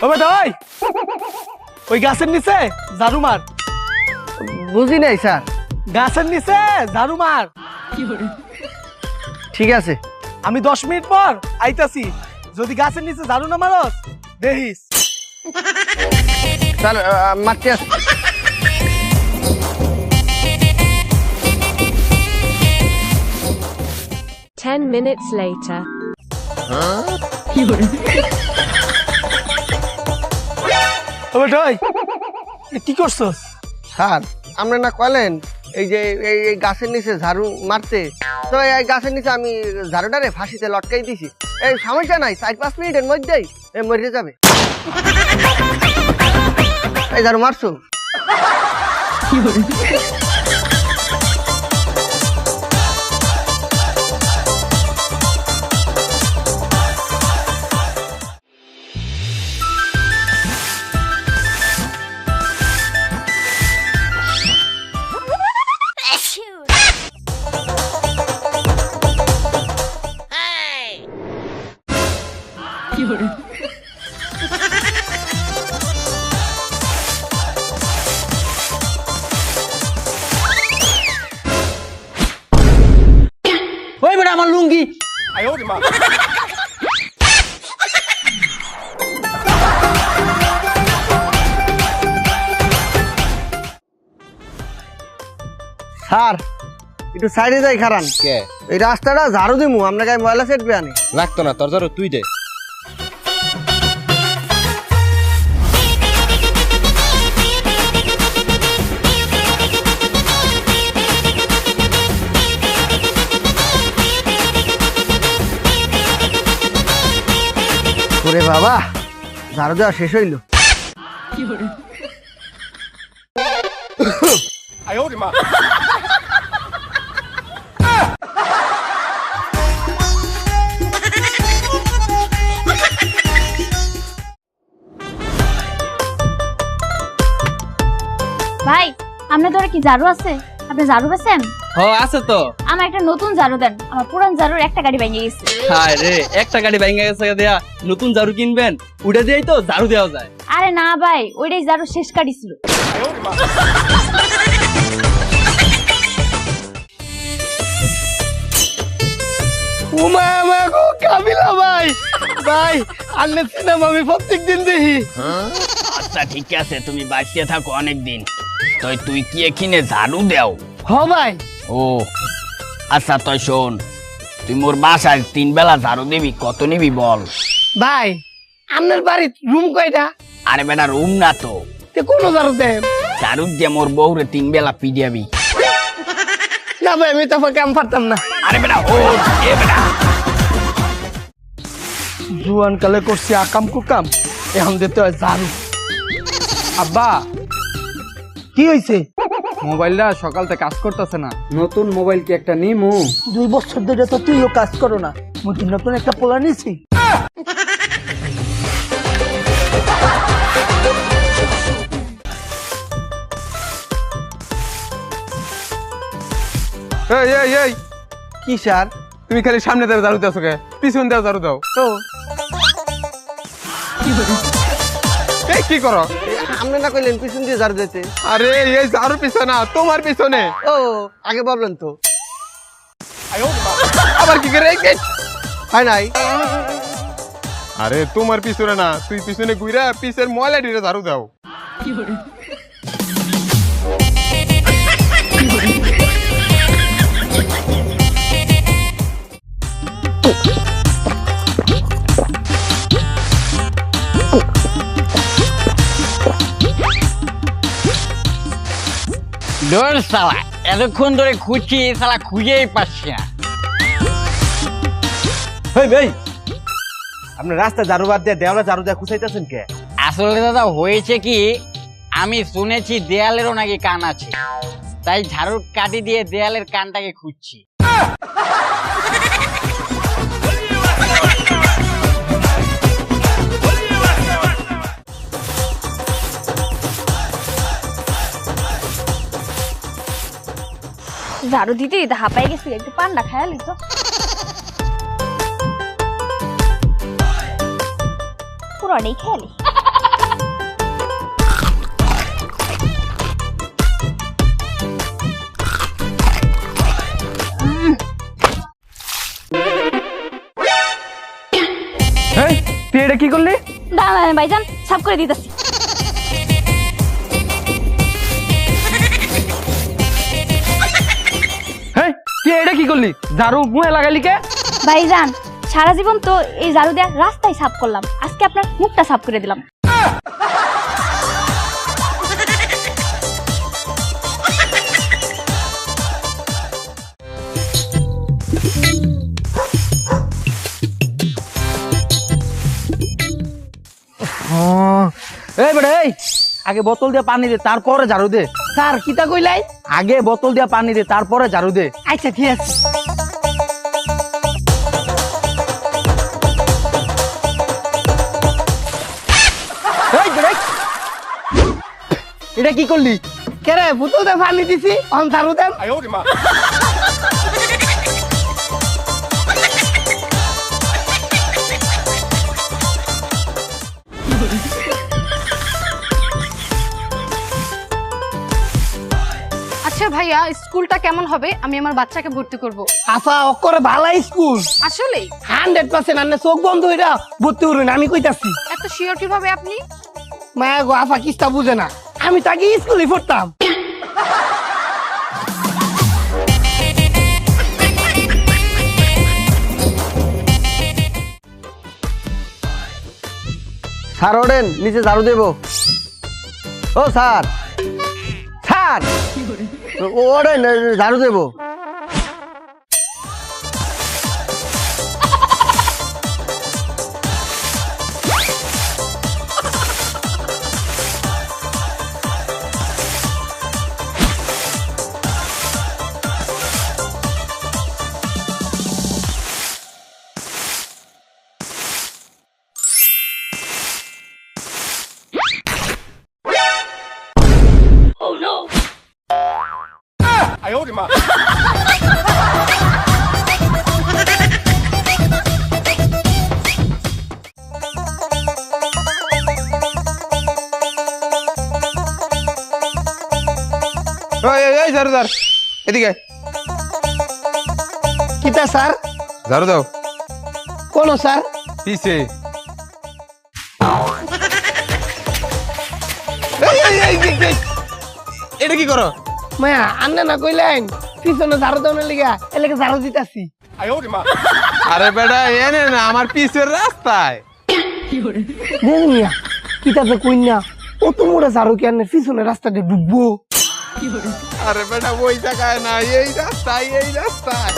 ও বেটা ওই ওই গাছের নিচে ঝাড়ু মার। বুঝি নাই স্যার। গাছের নিচে ঝাড়ু মার। ঠিক আছে, আমি 10 মিনিট পর আইতাছি, যদি গাছের নিচে ঝাড়ু না মারস দেখিস। স্যার মারতে আস। Ten minutes later. ও বেটা ওই কি করছস? স্যার আমরা না কইলেন এই যে এই গাছের নিচে ঝাড়ু মারতে, তো এই গাছের নিচে আমি ঝাড়ুটারে ফাঁসিতে লটকাই দিছি। এই সমস্যা নাই, 4-5 মিনিটের মধ্যেই মরে যাবে। এই ঝাড়ু মারছো? ওই বেটা আমার লুঙ্গি। স্যার একটু সাইডে যাই খারান। কে এই রাস্তাটা ঝাড়ু দিমু, আপনাকে ময়লা সেট আনি। লাগতো না তোর ধরো তুই দে। ওরে বাবা, ঝাড়ু দেওয়া শেষ হইল। ভাই আপনাদের কি ঝাড়ু আছে? আপনি ঝাড়ু বেছেন? হ আছে তো। আমার একটা নতুন ঝাড়ু দেন, আমার পুরান ঝাড়ুর একটা গাড়ি ভেঙে গেছে। হায় রে, একটা গাড়ি ভেঙে গেছে দেয়া, নতুন ঝাড়ু কিনবেন? উড়ে দিয়েই তো ঝাড়ু দেওয়া যায়। আরে না ভাই, ওইটাই ঝাড়ু শেষ গাড়ি ছিল। উমা মা গো কাবিলা ভাই, ভাই আন্নে সিনেমা আমি প্রত্যেকদিন দেখি। আচ্ছা ঠিক আছে, তুমি বাঁচিয়ে থাকো অনেক দিন। তুই কি এখানে ঝাড়ু দেও? হ ভাই। ও আচ্ছা, তুই শোন, তুই মোর বাসায় 3 বেলা ঝাড়ু দিবি, কত নিবি বল? ভাই আপনার বাড়ির রুম কয়টা? আরে বেটা রুম না তো, তে কোনো ঝাড়ু দেন? ঝাড়ু দিয়ে মোর বউরে 3 বেলা পিডিয়াবি। না ভাই আমি তো কাম পারতাম না। আরে বেটা ও এ বেটা, জুয়ান কালে করছি আকাম কুকাম, এখন দিতে হয় ঝাড়ু। আব্বা কি হয়েছে? মোবাইলটা সকালতে কাজ করতেছে না, নতুন মোবাইল কি একটা নিমু? 2 বছর ধরে তো তুইও কাজ করো না, মুই কি নতুন একটা পোলা নিছি? এই এই এই কি স্যার? তুমি খালি সামনে দাও ঝাড়ু দাও, কে পিছন দাও ঝাড়ু দাও। তো এই কি করো? আপনি না কইলেন পিছন দিয়ে ঝাড়ু দিতে? আরে এই ঝাড়ু পিছনে না, তোমার পিছনে। ও আগে বললেন তো। আবার কি করে? হয় নাই। আরে তোমার পিছনে না, তুই পিছনে ঘুরা পিছের ময়লা ডিরে ঝাড়ু দাও। ডোর শালা, এতক্ষণ ধরে খুঁজছি শালা, খুঁজেই পাচ্ছি না। হেই ভাই, আপনি রাস্তা ঝাড়ু বাদ দিয়ে দেওয়ালে ঝাড়ু দিয়ে খুঁচাইতেছেন কে? আসলে দাদা হয়েছে কি, আমি শুনেছি দেয়ালেরও নাকি কান আছে, তাই ঝাড়ুর কাঠি দিয়ে দেয়ালের কানটাকে খুঁজছি। ঝাড়ু দিতে দিতে হাঁপাই গেছি, একটু পান্ডা খায়ালি তো। পুরোটাই খেয়ালি। এটা কি করলি? দাঁড়ান ভাইজান, সাফ করে দিতেছি। হ্যাঁ তুই এটা কি করলি? ঝাড়ু মুহে লাগাইলি কে? ভাইজান, সারা জীবন তো এই ঝাড়ু দিয়ে রাস্তায় সাফ করলাম, আজকে আপনার মুখটা সাফ করে দিলাম। এই বেটা এই, আগে বোতল দিয়ে পানি দে তারপরে ঝাড়ু দে। স্যার কিতা কইলাই? আগে বোতল দিয়ে পানি দে তারপরে ঝাড়ু দে। আচ্ছা ঠিক আছে। এই বেটা, এটা কি করলি? কেরে বোতলতে পানি দিছি, অন ঝাড়ু দেন। আচ্ছা ভাইয়া, স্কুলটা কেমন হবে? আমি আমার বাচ্চাকে ভর্তি করব। আফা অকরে ভালা স্কুল, আসলে 100% আন্নে চোখ বন্ধ হইরা ভর্তি করুন, আমি কইতাছি। এত শিওর কিভাবে আপনি? মায়া গো আফা কিস্তা বুঝে না, আমি তাকে স্কুলে পড়তাম। স্যার ওঠেন, নিচে ঝাড়ু দেবো। ও স্যার, স্যার ওঠেন, ঝাড়ু দেবো। এই ঝাড়ুদার এদিকে আয়। কিতা স্যার? ঝাড়ু দাও কোন স্যার? পিছে। এটা কি করো? মায়া আন্নে না কইলেন পিছনে ঝাড়ু দেওয়ার লিগা, এলাকা ঝাড়ু দিতাছি। আরে বেটা এনে না, আমার পিছের রাস্তায়। দেখিয়া কিতা তো কইনা, অত মোড়া ঝাড়ু কি আন্নে পিছনে রাস্তাতে ডুববো? আরে বেটা ওই জায়গায় না, এই রাস্তায়, এই রাস্তায়।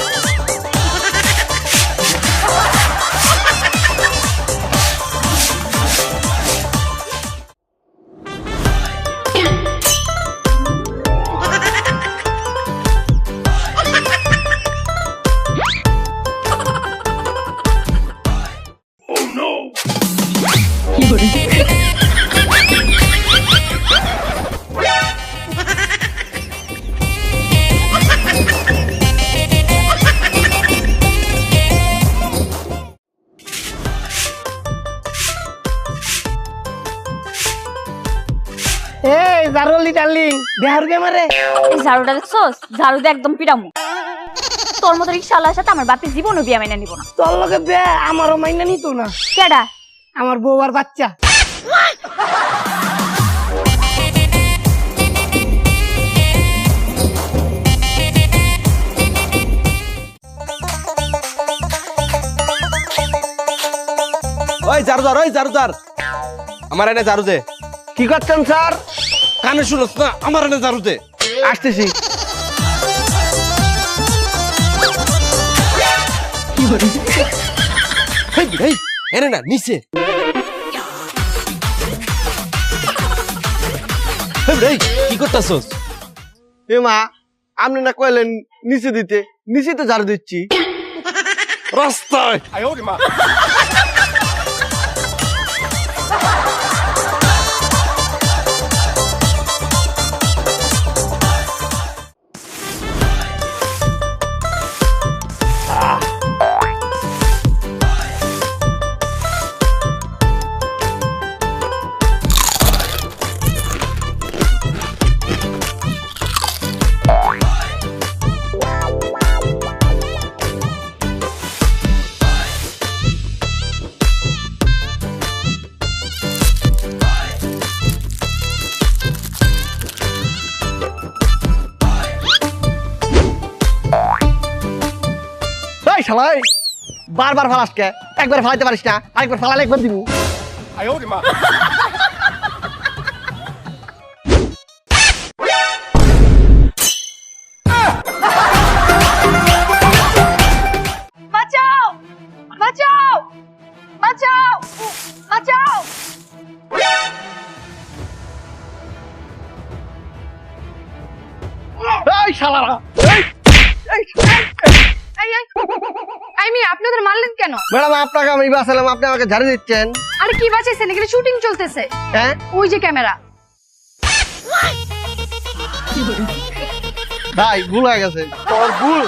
এই ঝাড়ুলি ডার্লিং, দেহার গে মারে। এই ঝাড়ুটা দেখছোস? ঝাড়ু দিয়ে একদম পিটামু। তোর মতো রিক্সাওয়ালার সাথে আমার বাপের জীবনও বিয়া মাইনা নিব না। তোর লগে বে আমারও মাইনা নিত না। কেডা? আমার বউ আর বাচ্চা। ওই ঝাড়ুদার, ওই ঝাড়ুদার, আমার এনে ঝাড়ু দে। কি করছেন স্যার? কানে শুনছ না? আমার এনে ঝাড়ু দে। আসতেছি। এই এনে না, নিচে। এই কি করতেছস? এ মা, আপনি না কইলেন নিচে দিতে, নিচে তো ঝাড়ু দিচ্ছি। রাস্তায় শালাই বারবার ফালাস কে? একবার ফালাইতে পারিস না, আরেকবার ফালালে একবার দিবি। বাঁচাও বাঁচাও বাঁচাও বাঁচাও এই শালারা, এই, এই, এই এই এই মেয়ে, আপনি ওদের মারলেন কেন? ম্যাডাম আপনাকে আমি বাঁচালাম, আপনি আমাকে ঝাড়ু দিচ্ছেন। আরে কি বাঁচাইছেন, এখানে শুটিং চলতেছে। হ্যাঁ ওই যে ক্যামেরা। ভাই ভুল হয়ে গেছে। তোর ভুল।